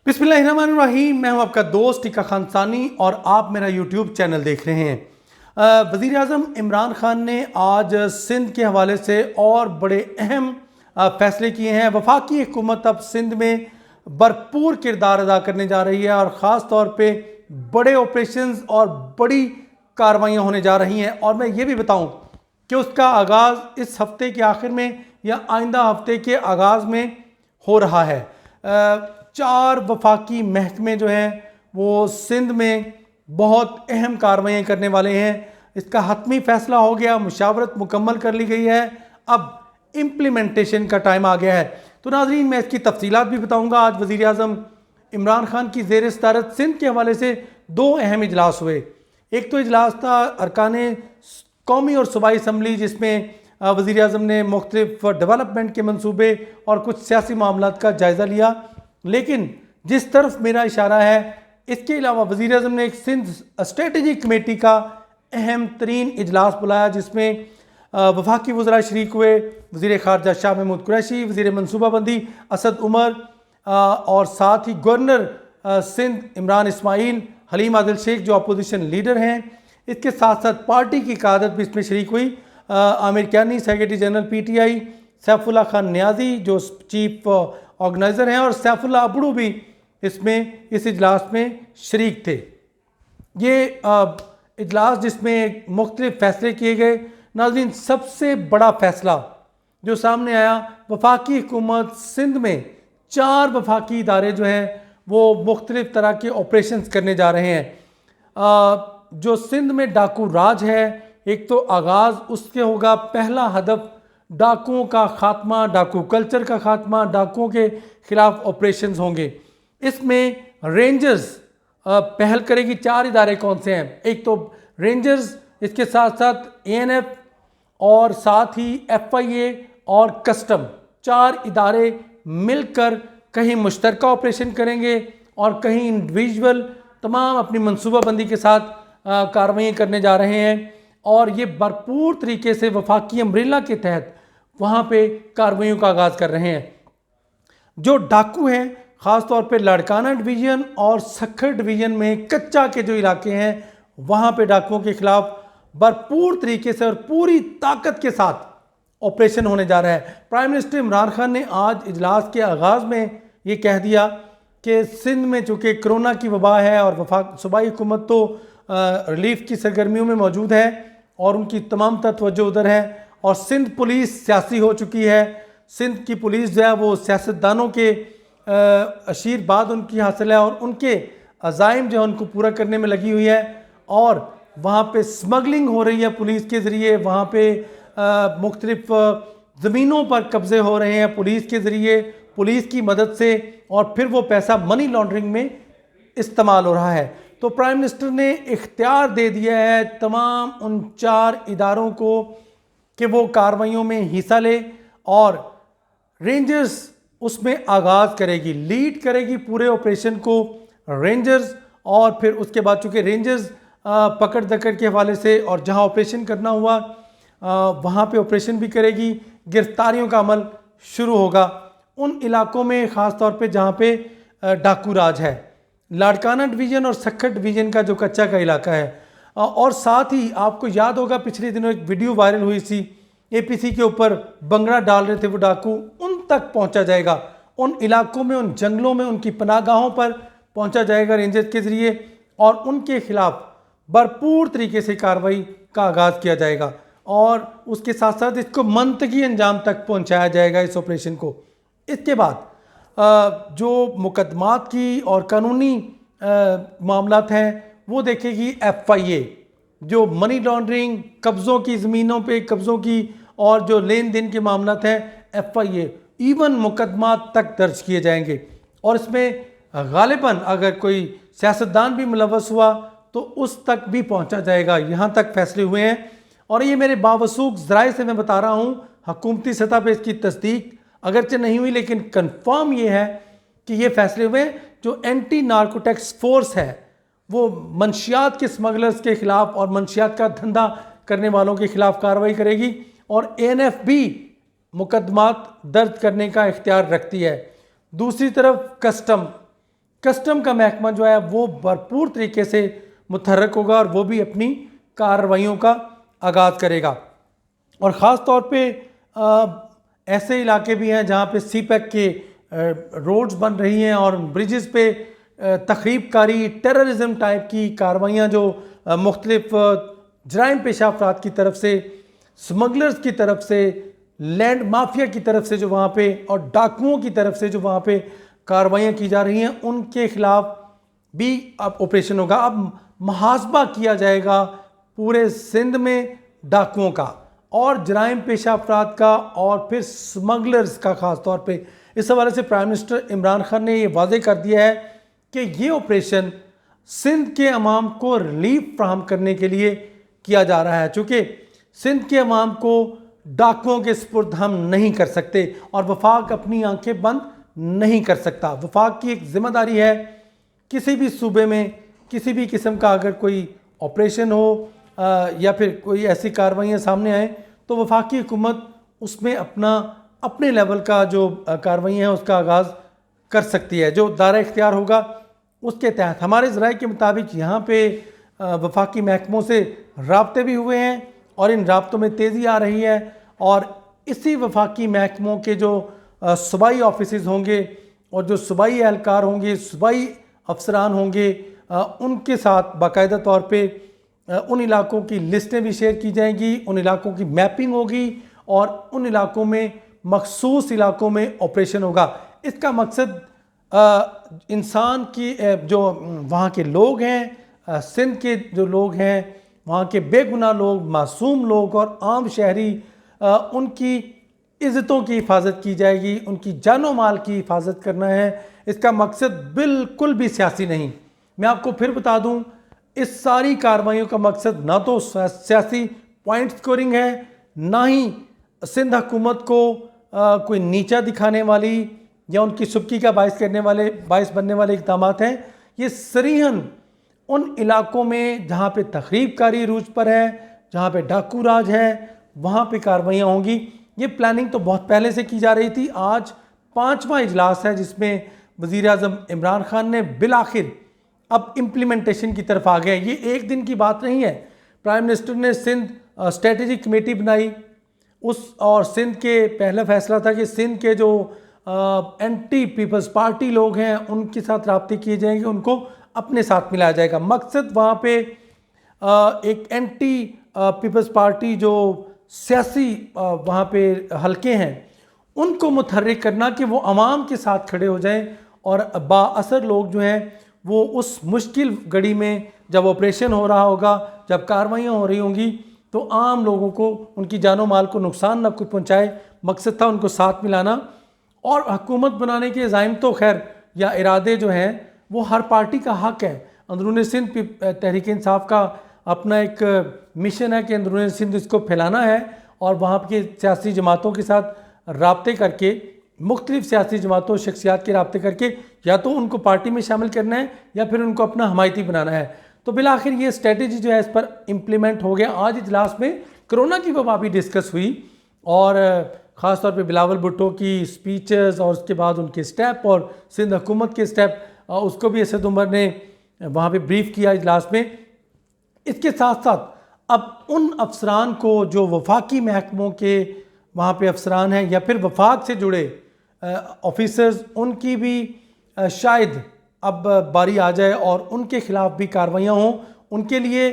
बिस्मिल्लाहिर्रहमानिर्रहीम। मैं हूं आपका दोस्त टीका खान सानी और आप मेरा यूट्यूब चैनल देख रहे हैं। वज़ीर आज़म इमरान खान ने आज सिंध के हवाले से और बड़े अहम फैसले किए हैं। वफाकी हुकूमत अब सिंध में भरपूर किरदार अदा करने जा रही है और ख़ास तौर पे बड़े ऑपरेशंस और बड़ी कार्रवाइयाँ होने जा रही हैं। और मैं ये भी बताऊँ कि उसका आगाज़ इस हफ्ते के आखिर में या आइंदा हफ्ते के आगाज़ में हो रहा है। 4 वफाकी महकमे जो हैं वो सिंध में बहुत अहम कार्रवाइयाँ करने वाले हैं। इसका हतमी फैसला हो गया, मुशावरत मुकम्मल कर ली गई है, अब इम्प्लीमेंटेशन का टाइम आ गया है। तो नाज़रीन, मैं इसकी तफसीलात भी बताऊँगा। आज वज़ीर आज़म इमरान खान की ज़ेर सदारत सिंध के हवाले से 2 अहम इजलास हुए। एक तो इजलास था अरकान कौमी और सूबाई असम्बली, जिसमें वज़ीर आज़म ने मुख्तलिफ डेवलपमेंट के मंसूबे और कुछ सियासी मामलात का जायज़ा लिया। लेकिन जिस तरफ मेरा इशारा है, इसके अलावा वज़ीर आज़म ने एक सिंध स्ट्रेटजी कमेटी का अहम तरीन इजलास बुलाया, जिसमें वफाकी वज़रा शरीक हुए। वज़ीर ख़ारजा शाह महमूद कुरैशी, वज़ीर मनसूबाबंदी असद उमर और साथ ही गवर्नर सिंध इमरान इस्माइल, हलीम आदिल शेख जो अपोजिशन लीडर हैं। इसके साथ साथ पार्टी की क़यादत भी इसमें शरीक हुई। Amir Kiani secretary general PTI, Saifullah Khan Niazi जो चीफ ऑर्गेनाइज़र हैं, और सैफुल्लाह अबड़ू भी इसमें इस इजलास में शरीक थे। ये इजलास जिसमें मुख्तलिफ फ़ैसले किए गए। नाज़रीन, सबसे बड़ा फ़ैसला जो सामने आया, वफाकी हुकूमत सिंध में 4 वफाकी इदारे जो हैं वो मुख्तलिफ तरह के ऑपरेशंस करने जा रहे हैं। जो सिंध में डाकू राज है, एक तो आगाज़ उसके होगा। पहला हदफ डाकुओं का खात्मा, डाकू कल्चर का खात्मा, डाकुओं के खिलाफ ऑपरेशंस होंगे। इसमें रेंजर्स पहल करेगी। 4 इदारे कौन से हैं? एक तो रेंजर्स, इसके साथ साथ ANF और साथ ही FIA और कस्टम, 4 इदारे मिलकर कहीं मुश्तरका ऑपरेशन करेंगे और कहीं इंडिविजुअल तमाम अपनी मनसूबाबंदी के साथ कार्रवाई करने जा रहे हैं। और ये भरपूर तरीके से वफाकी अम्ब्रेला के तहत वहाँ पे कार्रवाइयों का आगाज़ कर रहे हैं। जो डाकू हैं, ख़ास तौर पे लाड़काना डिवीज़न और सखर डिवीज़न में कच्चा के जो इलाके हैं, वहाँ पे डाकुओं के ख़िलाफ़ भरपूर तरीके से और पूरी ताकत के साथ ऑपरेशन होने जा रहा है। प्राइम मिनिस्टर इमरान खान ने आज इजलास के आगाज़ में ये कह दिया कि सिंध में चूँकि कोरोना की वबा है और सूबाई हुकूमत तो रिलीफ की सरगर्मियों में मौजूद है और उनकी तमाम तवज्जो उधर है, और सिंध पुलिस सियासी हो चुकी है। सिंध की पुलिस जो है वो सियासतदानों के आशीर्वाद उनकी हासिल है और उनके अज़ाइम जो है उनको पूरा करने में लगी हुई है। और वहाँ पे स्मगलिंग हो रही है पुलिस के ज़रिए, वहाँ पे मुख्तलिफ ज़मीनों पर कब्ज़े हो रहे हैं पुलिस के ज़रिए, पुलिस की मदद से, और फिर वो पैसा मनी लॉन्ड्रिंग में इस्तेमाल हो रहा है। तो प्राइम मिनिस्टर ने इख्तियार दे दिया है तमाम उन 4 इदारों को कि वो कार्रवाइयों में हिस्सा ले, और रेंजर्स उसमें आगाज़ करेगी, लीड करेगी पूरे ऑपरेशन को रेंजर्स। और फिर उसके बाद चूँकि रेंजर्स पकड़ दकड़ के हवाले से और जहाँ ऑपरेशन करना हुआ वहाँ पे ऑपरेशन भी करेगी। गिरफ्तारियों का अमल शुरू होगा उन इलाकों में, ख़ास तौर पे जहाँ पे डाकू राज है, लाड़काना डिवीज़न और सखर डिवीज़न का जो कच्चा का इलाका है। और साथ ही आपको याद होगा पिछले दिनों एक वीडियो वायरल हुई थी, APC के ऊपर बंगड़ा डाल रहे थे वो डाकू, उन तक पहुंचा जाएगा, उन इलाकों में, उन जंगलों में, उनकी पनाहगाहों पर पहुंचा जाएगा रेंजर्स के ज़रिए, और उनके खिलाफ भरपूर तरीके से कार्रवाई का आगाज़ किया जाएगा और उसके साथ साथ इसको मंतकी अंजाम तक पहुँचाया जाएगा इस ऑपरेशन को। इसके बाद जो मुकदमात की और कानूनी मामलात हैं वो देखेगी FIA, जो मनी लॉन्ड्रिंग, कब्ज़ों की, ज़मीनों पे कब्ज़ों की और जो लेन देन के मामलात हैं, FIA इवन मुकदमात तक दर्ज किए जाएंगे। और इसमें गालिबन अगर कोई सियासतदान भी मुलव्वस हुआ तो उस तक भी पहुंचा जाएगा। यहाँ तक फैसले हुए हैं और ये मेरे बावसूख ज़राए से मैं बता रहा हूँ। हुकूमती सतह पर इसकी तस्दीक अगरचे नहीं हुई, लेकिन कन्फर्म ये है कि ये फैसले हुए। जो एंटी नार्कोटिक्स फोर्स है वो मंशियात के स्मगलर्स के ख़िलाफ़ और मंशियात का धंधा करने वालों के ख़िलाफ़ कार्रवाई करेगी, और ANF भी मुकदमात दर्ज करने का इख्तियार रखती है। दूसरी तरफ कस्टम कस्टम का महकमा जो है वो भरपूर तरीके से मुतहर्रक होगा और वो भी अपनी कार्रवाइयों का आगाज़ करेगा। और ख़ास तौर पे ऐसे इलाके भी हैं जहाँ पे सीपैक के रोड्स बन रही हैं और ब्रिजेस पे तखरीबकारी टेररिज्म टाइप की कार्रवाइयाँ जो मुख्तलिफ जराइम पेशा अफराद की तरफ से, स्मगलर्स की तरफ से, लैंड माफिया की तरफ से जो वहाँ पे और डाकुओं की तरफ से जो वहाँ पे कार्रवाइयाँ की जा रही हैं, उनके खिलाफ भी अब ऑपरेशन होगा। अब मुहासबा किया जाएगा पूरे सिंध में डाकुओं का और जराइम पेशा अफराद का और फिर स्मगलर्स का ख़ास तौर पे। इस हवाले से प्राइम मिनिस्टर इमरान खान ने ये वाज़ेह कर दिया है कि ये ऑपरेशन सिंध के अवाम को रिलीफ फ्राहम करने के लिए किया जा रहा है, चूँकि सिंध के अवाम को डाकुओं के सुपुर्द हम नहीं कर सकते और वफाक अपनी आंखें बंद नहीं कर सकता। वफाक की एक ज़िम्मेदारी है, किसी भी सूबे में किसी भी किस्म का अगर कोई ऑपरेशन हो या फिर कोई ऐसी कार्रवाइयाँ सामने आए तो वफाकी हुकूमत उसमें अपने लेवल का जो कार्रवाइयाँ हैं उसका आगाज़ कर सकती है। जो दायरा इख्तियार होगा उसके तहत हमारे ज़राए के मुताबिक यहाँ पे वफाकी महकमों से राब्ते भी हुए हैं और इन राब्तों में तेज़ी आ रही है और इसी वफाकी महकमों के जो सूबाई ऑफिसेज़ होंगे और जो सूबाई एहलकार होंगे, सूबाई अफसरान होंगे, उनके साथ बाकायदा तौर पे उन इलाकों की लिस्टें भी शेयर की जाएंगी, उन इलाकों की मैपिंग होगी और उन इलाकों में मखसूस इलाकों में ऑपरेशन होगा। इसका मकसद इंसान की जो वहाँ के लोग हैं, सिंध के जो लोग हैं, वहाँ के बेगुनाह लोग, मासूम लोग और आम शहरी, उनकी इज़्ज़तों की हिफाजत की जाएगी, उनकी जानो माल की हिफाजत करना है। इसका मकसद बिल्कुल भी सियासी नहीं। मैं आपको फिर बता दूं, इस सारी कार्रवाइयों का मकसद ना तो सियासी पॉइंट स्कोरिंग है, ना ही सिंध हुकूमत को कोई नीचा दिखाने वाली या उनकी सुबकी का बायस बनने वाले इक़दाम हैं। ये सरीहन उन इलाकों में जहाँ पे तखरीबकारी रूज पर है, जहाँ पे डाकू राज है, वहाँ पे कार्रवाइयाँ होंगी। ये प्लानिंग तो बहुत पहले से की जा रही थी। आज 5वां इजलास है जिसमें वज़ीर आज़म इमरान खान ने बिल आखिर अब इम्प्लीमेंटेशन की तरफ आ गए। ये एक दिन की बात नहीं है। प्राइम मिनिस्टर ने सिंध स्ट्रेटजिक कमेटी बनाई और सिंध के पहला फैसला था कि सिंध के जो एंटी पीपल्स पार्टी लोग हैं उनके साथ राब्ते किए जाएंगे, उनको अपने साथ मिलाया जाएगा। मकसद वहाँ पे एक एंटी पीपल्स पार्टी जो सियासी वहाँ पे हलके हैं उनको मुतहर्रिक करना कि वो अवाम के साथ खड़े हो जाएं और बाअसर लोग जो हैं वो उस मुश्किल घड़ी में जब ऑपरेशन हो रहा होगा, जब कार्रवाइयाँ हो रही होंगी तो आम लोगों को उनकी जानो माल को नुकसान न कुछ पहुँचाए। मकसद था उनको साथ मिलाना। और हुकूमत बनाने के ज़ाइम तो खैर या इरादे जो हैं वो हर पार्टी का हक़ है। अंदरून सिंध तहरीक इंसाफ का अपना एक मिशन है कि अंदरून सिंध इसको फैलाना है और वहाँ के सियासी जमातों के साथ राब्ते करके, मुख्तलिफ सियासी जमातों शख्सियात के राब्ते करके या तो उनको पार्टी में शामिल करना है या फिर उनको अपना हमायती बनाना है। तो बिलाखिर ये स्ट्रेटजी जो है इस पर इम्प्लीमेंट हो गया। आज इजलास में कोरोना की वबा भी डिस्कस हुई और ख़ास तौर पे बिलावल भुट्टो की स्पीचेस और उसके बाद उनके स्टेप और सिंध हुकूमत के स्टेप, उसको भी असद उमर ने वहाँ पे ब्रीफ किया इजलास में। इसके साथ साथ अब उन अफसरान को जो वफाकी महकमों के वहाँ पे अफसरान हैं या फिर वफाक से जुड़े ऑफिसर्स, उनकी भी शायद अब बारी आ जाए और उनके ख़िलाफ़ भी कार्रवाइयाँ हों। उनके लिए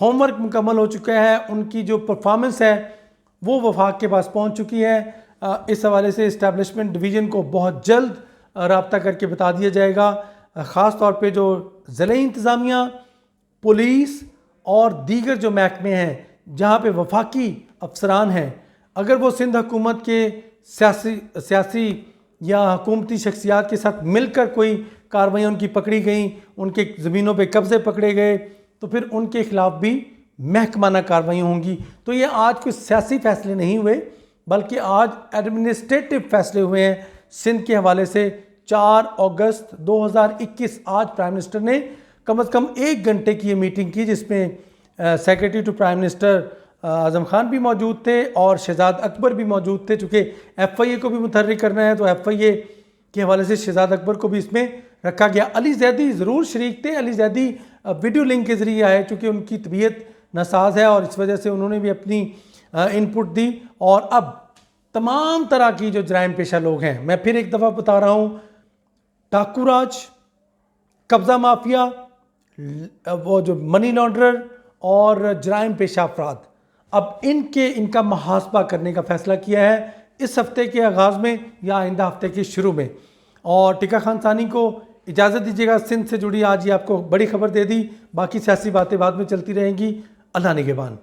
होमवर्क मुकम्मल हो चुका है, उनकी जो परफॉर्मेंस है वो वफाक के पास पहुंच चुकी है। इस हवाले से इस्टेब्लिशमेंट डिवीज़न को बहुत जल्द राब्ता करके बता दिया जाएगा। ख़ास तौर पे जो ज़िले इंतज़ामिया, पुलिस और दीगर जो महकमे हैं जहाँ पे वफाकी अफसरान हैं, अगर वो सिंध हुकूमत के सियासी या हुकूमती शख्सियात के साथ मिलकर कोई कार्रवाइयाँ उनकी पकड़ी गई, उनके ज़मीनों पे कब्ज़े पकड़े गए, तो फिर उनके ख़िलाफ़ भी महकमाना कार्रवाई होंगी। तो ये आज कोई सियासी फ़ैसले नहीं हुए बल्कि आज एडमिनिस्ट्रेटिव फ़ैसले हुए हैं सिंध के हवाले से। 4 अगस्त 2021 आज प्राइम मिनिस्टर ने कम से कम 1 घंटे की ये मीटिंग की जिसमें secretary to prime minister Azam Khan भी मौजूद थे और शहजाद अकबर भी मौजूद थे। चूँकि FIA को भी मुतहर्रिक करना है तो FIA के हवाले से शहजाद अकबर को भी इसमें रखा गया। अली जैदी ज़रूर शरीक थे। अली जैदी वीडियो लिंक के ज़रिए आए चूँकि उनकी तबीयत नासाज है और इस वजह से उन्होंने भी अपनी इनपुट दी। और अब तमाम तरह की जो जराइम पेशा लोग हैं, मैं फिर एक दफ़ा बता रहा हूँ, डाकू राज, कब्ज़ा माफिया, वो जो मनी लॉन्ड्रर और जराइम पेशा अफराद, अब इनका मुहासबा करने का फ़ैसला किया है इस हफ्ते के आगाज़ में या आइंदा हफ्ते के शुरू में। और टिक्का खान सानी को इजाज़त दीजिएगा। सिंध से जुड़ी आज ये आपको बड़ी खबर दे दी, बाकी सियासी बातें बाद में चलती रहेंगी। अल्लाह निगहबान।